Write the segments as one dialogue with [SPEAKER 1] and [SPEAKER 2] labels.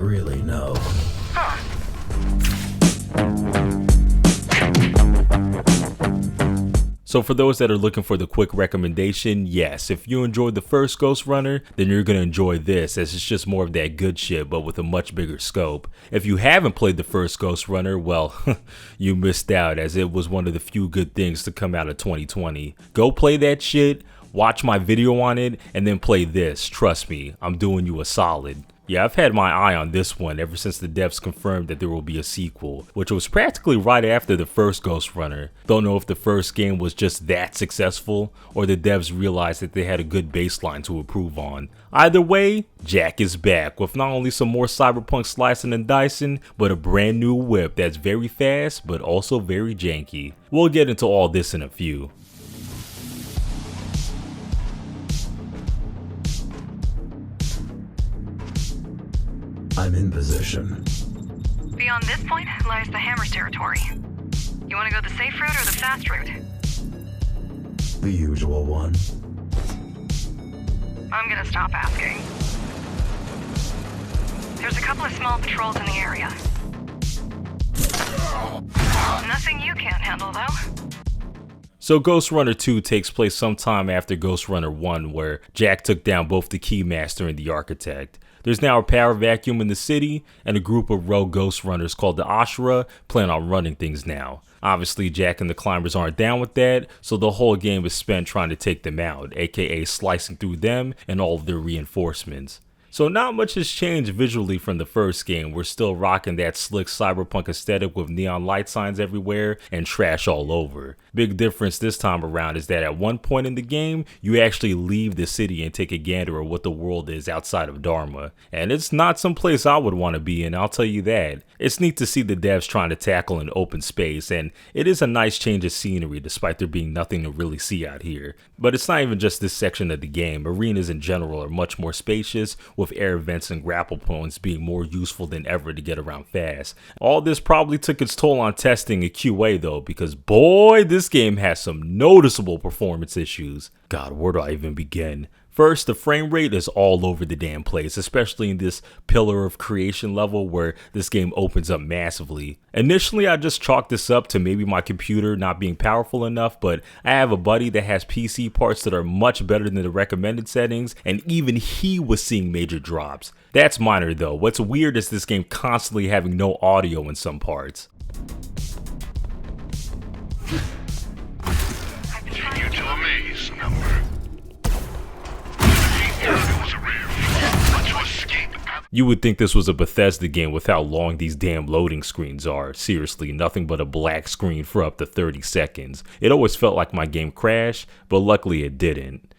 [SPEAKER 1] Not really, no.
[SPEAKER 2] Huh.
[SPEAKER 3] So for those that are looking for the quick recommendation, yes, if you enjoyed the first Ghostrunner, then you're going to enjoy this, as it's just more of that good shit, but with a much bigger scope. If you haven't played the first Ghostrunner, well, you missed out, as it was one of the few good things to come out of 2020. Go play that shit, watch my video on it, and then play this. Trust me, I'm doing you a solid. Yeah, I've had my eye on this one ever since the devs confirmed that there will be a sequel, which was practically right after the first Ghostrunner. Don't know if the first game was just that successful, or the devs realized that they had a good baseline to improve on. Either way, Jack is back with not only some more cyberpunk slicing and dicing, but a brand new whip that's very fast, but also very janky. We'll get into all this in a few.
[SPEAKER 1] I'm in position.
[SPEAKER 2] Beyond this point lies the Hammer's territory. You want to go the safe route or the fast route?
[SPEAKER 1] The usual one.
[SPEAKER 2] I'm gonna stop asking. There's a couple of small patrols in the area. Nothing you can't handle, though.
[SPEAKER 3] So Ghostrunner 2 takes place sometime after Ghostrunner 1, where Jack took down both the Keymaster and the Architect. There's now a power vacuum in the city, and a group of rogue Ghostrunners called the Asura plan on running things now. Obviously, Jack and the climbers aren't down with that, so the whole game is spent trying to take them out, aka slicing through them and all of their reinforcements. So not much has changed visually from the first game. We're still rocking that slick cyberpunk aesthetic with neon light signs everywhere and trash all over. Big difference this time around is that at one point in the game, you actually leave the city and take a gander at what the world is outside of Dharma. And it's not some place I would want to be in, I'll tell you that. It's neat to see the devs trying to tackle an open space, and it is a nice change of scenery despite there being nothing to really see out here. But it's not even just this section of the game. Arenas in general are much more spacious, with air vents and grapple points being more useful than ever to get around fast. All this probably took its toll on testing and QA though, because boy, this game has some noticeable performance issues. God, where do I even begin? First, the frame rate is all over the damn place, especially in this pillar of creation level where this game opens up massively. Initially, I just chalked this up to maybe my computer not being powerful enough, but I have a buddy that has PC parts that are much better than the recommended settings, and even he was seeing major drops. That's minor though. What's weird is this game constantly having no audio in some parts.
[SPEAKER 4] Continue to amaze, number.
[SPEAKER 3] You would think this was a Bethesda game with how long these damn loading screens are. Seriously, nothing but a black screen for up to 30 seconds. It always felt like my game crashed, but luckily it didn't.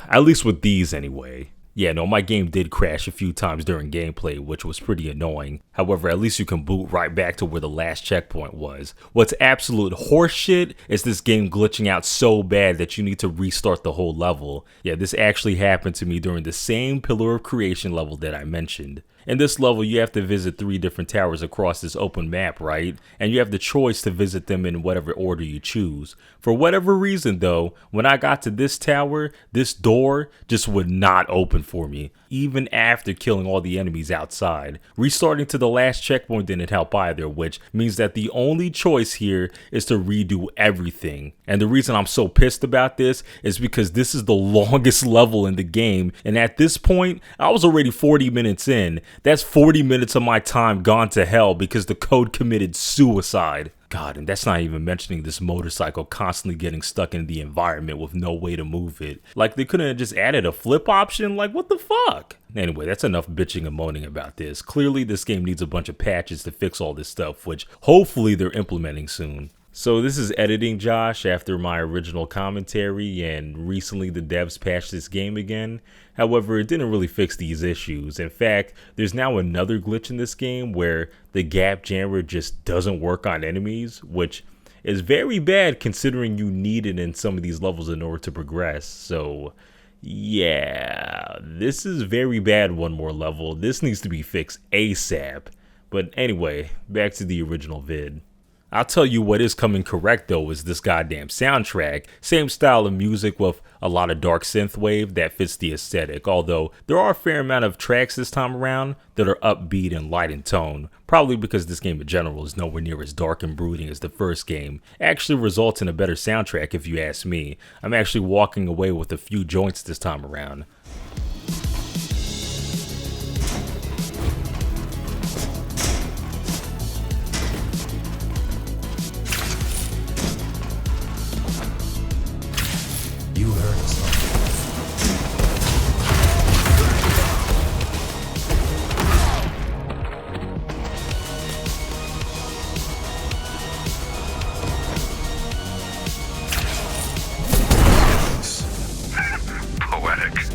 [SPEAKER 3] At least with these anyway. Yeah, no, my game did crash a few times during gameplay, which was pretty annoying. However, at least you can boot right back to where the last checkpoint was. What's absolute horseshit is this game glitching out so bad that you need to restart the whole level. Yeah, this actually happened to me during the same Pillar of Creation level that I mentioned. In this level, you have to visit 3 different towers across this open map, right? And you have the choice to visit them in whatever order you choose. For whatever reason though, when I got to this tower, this door just would not open for me, even after killing all the enemies outside. Restarting to the last checkpoint didn't help either, which means that the only choice here is to redo everything. And the reason I'm so pissed about this is because this is the longest level in the game, and at this point, I was already 40 minutes in. That's 40 minutes of my time gone to hell because the code committed suicide. God, and that's not even mentioning this motorcycle constantly getting stuck in the environment with no way to move it. Like, they couldn't have just added a flip option? Like, what the fuck? Anyway, that's enough bitching and moaning about this. Clearly, this game needs a bunch of patches to fix all this stuff, which hopefully they're implementing soon. So this is editing Josh after my original commentary, and recently the devs patched this game again. However, it didn't really fix these issues. In fact, there's now another glitch in this game where the gap jammer just doesn't work on enemies, which is very bad considering you need it in some of these levels in order to progress. So yeah, this is very bad. One more level. This needs to be fixed ASAP. But anyway, back to the original vid. I'll tell you what is coming correct though is this goddamn soundtrack. Same style of music with a lot of dark synthwave that fits the aesthetic, although there are a fair amount of tracks this time around that are upbeat and light in tone, probably because this game in general is nowhere near as dark and brooding as the first game. It actually results in a better soundtrack if you ask me. I'm actually walking away with a few joints this time around.
[SPEAKER 1] You heard something.
[SPEAKER 4] Poetic.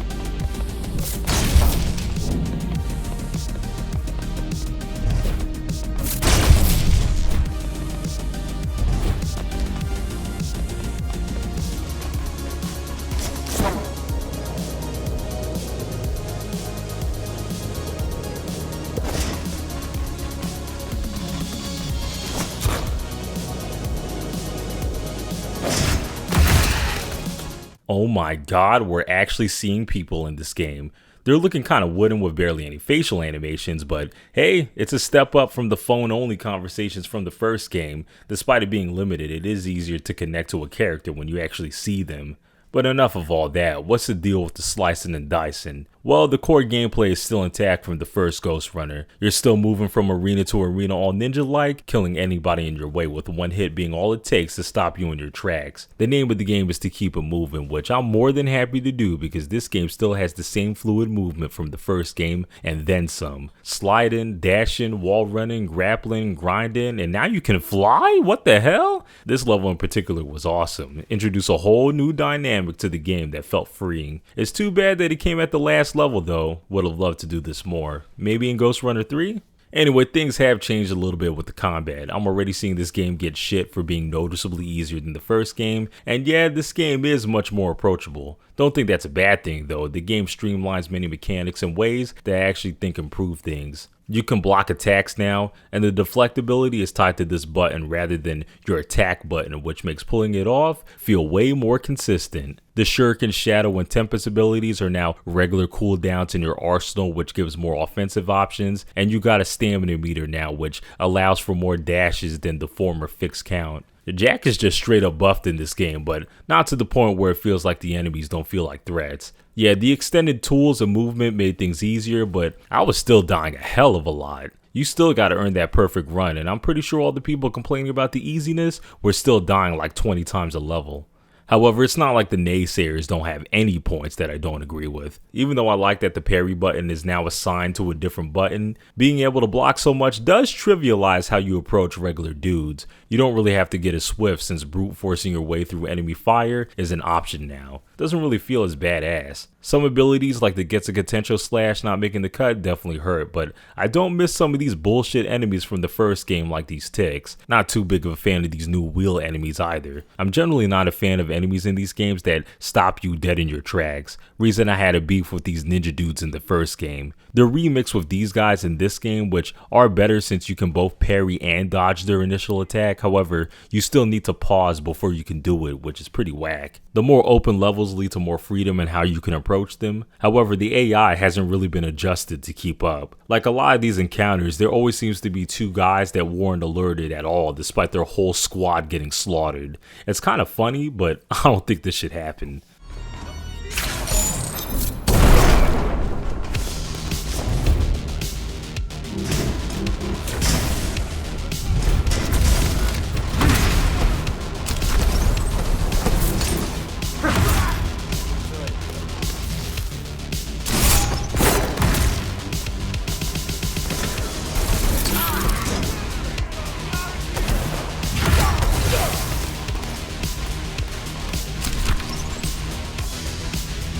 [SPEAKER 3] Oh my god, we're actually seeing people in this game. They're looking kind of wooden with barely any facial animations, but hey, it's a step up from the phone-only conversations from the first game. Despite it being limited, it is easier to connect to a character when you actually see them. But enough of all that, what's the deal with the slicing and dicing? Well, the core gameplay is still intact from the first Ghostrunner. You're still moving from arena to arena all ninja-like, killing anybody in your way with one hit being all it takes to stop you in your tracks. The name of the game is to keep it moving, which I'm more than happy to do because this game still has the same fluid movement from the first game and then some. Sliding, dashing, wall running, grappling, grinding, and now you can fly? What the hell? This level in particular was awesome. Introduced a whole new dynamic to the game that felt freeing. It's too bad that it came at the last level though. Would have loved to do this more. Maybe in Ghostrunner 3? Anyway, things have changed a little bit with the combat. I'm already seeing this game get shit for being noticeably easier than the first game, and yeah, this game is much more approachable. Don't think that's a bad thing though. The game streamlines many mechanics in ways that I actually think improve things. You can block attacks now, and the deflectability is tied to this button rather than your attack button, which makes pulling it off feel way more consistent. The Shuriken, Shadow, and Tempest abilities are now regular cooldowns in your arsenal, which gives more offensive options, and you got a stamina meter now, which allows for more dashes than the former fixed count. The Jack is just straight up buffed in this game, but not to the point where it feels like the enemies don't feel like threats. Yeah, the extended tools and movement made things easier, but I was still dying a hell of a lot. You still gotta earn that perfect run, and I'm pretty sure all the people complaining about the easiness were still dying like 20 times a level. However, it's not like the naysayers don't have any points that I don't agree with. Even though I like that the parry button is now assigned to a different button, being able to block so much does trivialize how you approach regular dudes. You don't really have to get as swift since brute forcing your way through enemy fire is an option now. Doesn't really feel as badass. Some abilities like the Gets a Potential Slash not making the cut definitely hurt, but I don't miss some of these bullshit enemies from the first game like these ticks. Not too big of a fan of these new wheel enemies either. I'm generally not a fan of enemies in these games that stop you dead in your tracks. Reason I had a beef with these ninja dudes in the first game. The remix with these guys in this game, which are better since you can both parry and dodge their initial attack. However, you still need to pause before you can do it, which is pretty whack. The more open levels lead to more freedom in how you can approach them. However, the AI hasn't really been adjusted to keep up. Like a lot of these encounters, there always seems to be two guys that weren't alerted at all despite their whole squad getting slaughtered. It's kind of funny, but I don't think this should happen.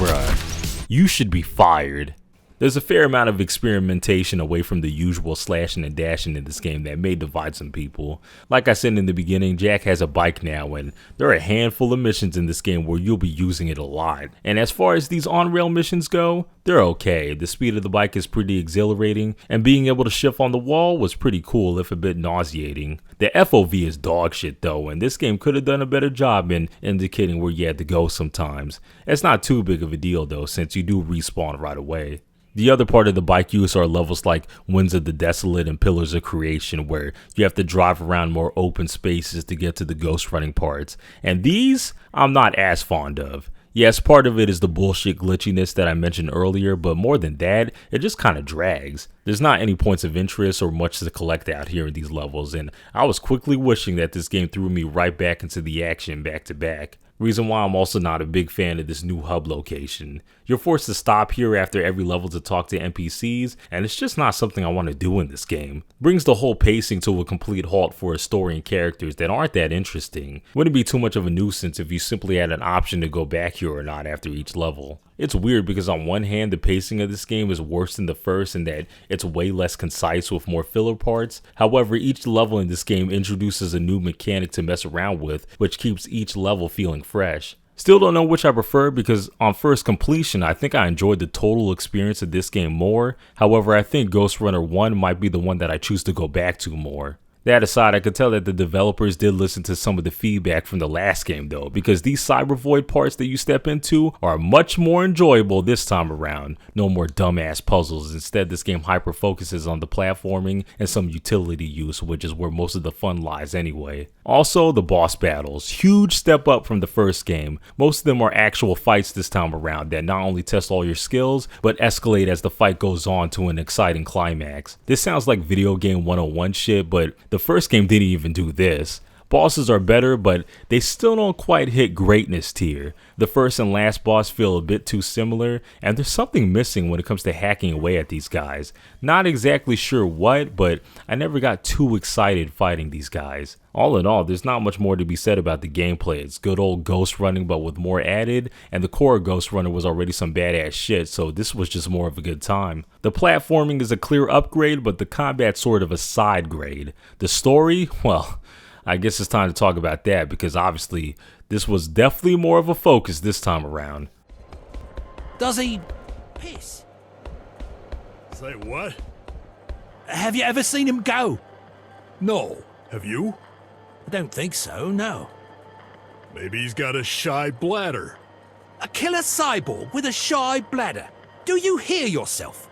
[SPEAKER 3] Bruh, you should be fired. There's a fair amount of experimentation away from the usual slashing and dashing in this game that may divide some people. Like I said in the beginning, Jack has a bike now, and there are a handful of missions in this game where you'll be using it a lot. And as far as these on-rail missions go, they're okay. The speed of the bike is pretty exhilarating, and being able to shift on the wall was pretty cool, if a bit nauseating. The FOV is dog shit though, and this game could have done a better job in indicating where you had to go sometimes. It's not too big of a deal though, since you do respawn right away. The other part of the bike use are levels like Winds of the Desolate and Pillars of Creation, where you have to drive around more open spaces to get to the ghost running parts. And these, I'm not as fond of. Yes, part of it is the bullshit glitchiness that I mentioned earlier, but more than that, it just kind of drags. There's not any points of interest or much to collect out here in these levels, and I was quickly wishing that this game threw me right back into the action back to back. Reason why I'm also not a big fan of this new hub location. You're forced to stop here after every level to talk to NPCs, and it's just not something I want to do in this game. Brings the whole pacing to a complete halt for a story and characters that aren't that interesting. Wouldn't be too much of a nuisance if you simply had an option to go back here or not after each level. It's weird because on one hand, the pacing of this game is worse than the first in that it's way less concise with more filler parts. However, each level in this game introduces a new mechanic to mess around with, which keeps each level feeling fresh. Still don't know which I prefer because on first completion, I think I enjoyed the total experience of this game more. However, I think Ghostrunner 1 might be the one that I choose to go back to more. That aside, I could tell that the developers did listen to some of the feedback from the last game though, because these cyber void parts that you step into are much more enjoyable this time around. No more dumbass puzzles. Instead, this game hyper focuses on the platforming and some utility use, which is where most of the fun lies anyway. Also, the boss battles. Huge step up from the first game. Most of them are actual fights this time around that not only test all your skills, but escalate as the fight goes on to an exciting climax. This sounds like video game 101 shit, but the first game didn't even do this. Bosses are better, but they still don't quite hit greatness tier. The first and last boss feel a bit too similar, and there's something missing when it comes to hacking away at these guys. Not exactly sure what, but I never got too excited fighting these guys. All in all, there's not much more to be said about the gameplay. It's good old ghost running, but with more added, and the core Ghostrunner was already some badass shit, so this was just more of a good time. The platforming is a clear upgrade, but the combat's sort of a side grade. The story, well, I guess it's time to talk about that because obviously this was definitely more of a focus this time around.
[SPEAKER 5] Does he piss?
[SPEAKER 6] Say what?
[SPEAKER 5] Have you ever seen him go?
[SPEAKER 6] No. Have you?
[SPEAKER 5] I don't think so, no.
[SPEAKER 6] Maybe he's got a shy bladder.
[SPEAKER 5] A killer cyborg with a shy bladder. Do you hear yourself?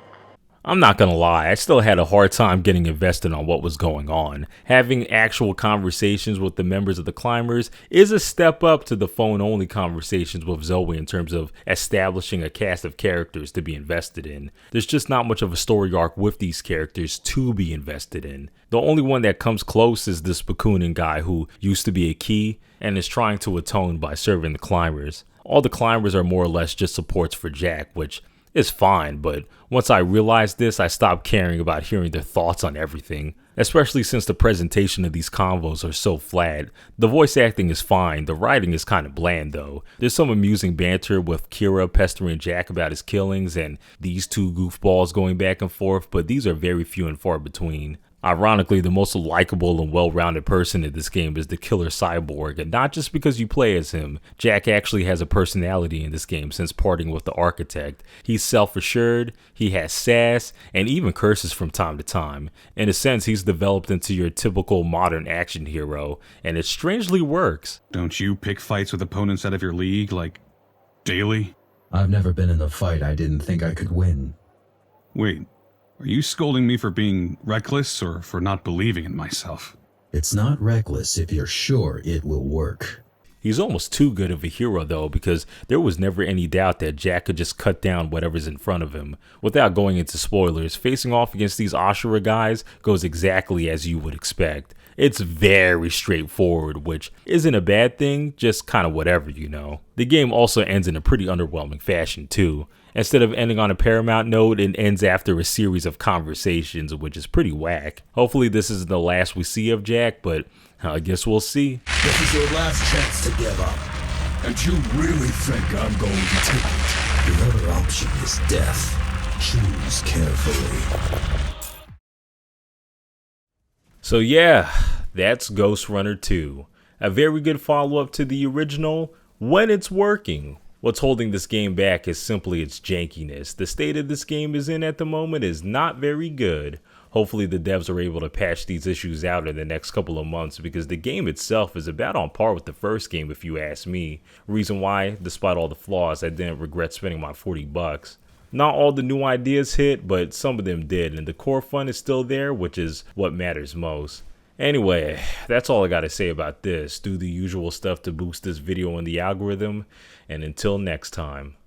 [SPEAKER 3] I'm not gonna lie, I still had a hard time getting invested on what was going on. Having actual conversations with the members of the climbers is a step up to the phone-only conversations with Zoe in terms of establishing a cast of characters to be invested in. There's just not much of a story arc with these characters to be invested in. The only one that comes close is this Bakoonin guy who used to be a key and is trying to atone by serving the climbers. All the climbers are more or less just supports for Jack, which is fine, but once I realized this, I stopped caring about hearing their thoughts on everything, especially since the presentation of these convos are so flat. The voice acting is fine, the writing is kind of bland though. There's some amusing banter with Kira pestering Jack about his killings and these two goofballs going back and forth, but these are very few and far between. Ironically, the most likable and well-rounded person in this game is the killer cyborg, and not just because you play as him. Jack actually has a personality in this game since parting with the architect. He's self-assured, he has sass, and even curses from time to time. In a sense, he's developed into your typical modern action hero, and it strangely works.
[SPEAKER 7] Don't you pick fights with opponents out of your league, like, daily?
[SPEAKER 1] I've never been in a fight I didn't think I could win.
[SPEAKER 7] Wait. Are you scolding me for being reckless or for not believing in myself?
[SPEAKER 1] It's not reckless if you're sure it will work.
[SPEAKER 3] He's almost too good of a hero though, because there was never any doubt that Jack could just cut down whatever's in front of him. Without going into spoilers, facing off against these Asura guys goes exactly as you would expect. It's very straightforward, which isn't a bad thing, just kind of whatever, you know. The game also ends in a pretty underwhelming fashion too. Instead of ending on a Paramount note, it ends after a series of conversations, which is pretty whack. Hopefully this isn't the last we see of Jack, but I guess we'll see.
[SPEAKER 1] This is your last chance to give up. And you really think I'm going to take it? The other option is death. Choose carefully.
[SPEAKER 3] So yeah, that's Ghostrunner 2. A very good follow-up to the original when it's working. What's holding this game back is simply its jankiness. The state of this game is in at the moment is not very good. Hopefully the devs are able to patch these issues out in the next couple of months, because the game itself is about on par with the first game if you ask me. Reason why, despite all the flaws, I didn't regret spending my $40. Not all the new ideas hit, but some of them did, and the core fun is still there, which is what matters most. Anyway, that's all I gotta say about this. Do the usual stuff to boost this video in the algorithm, and until next time.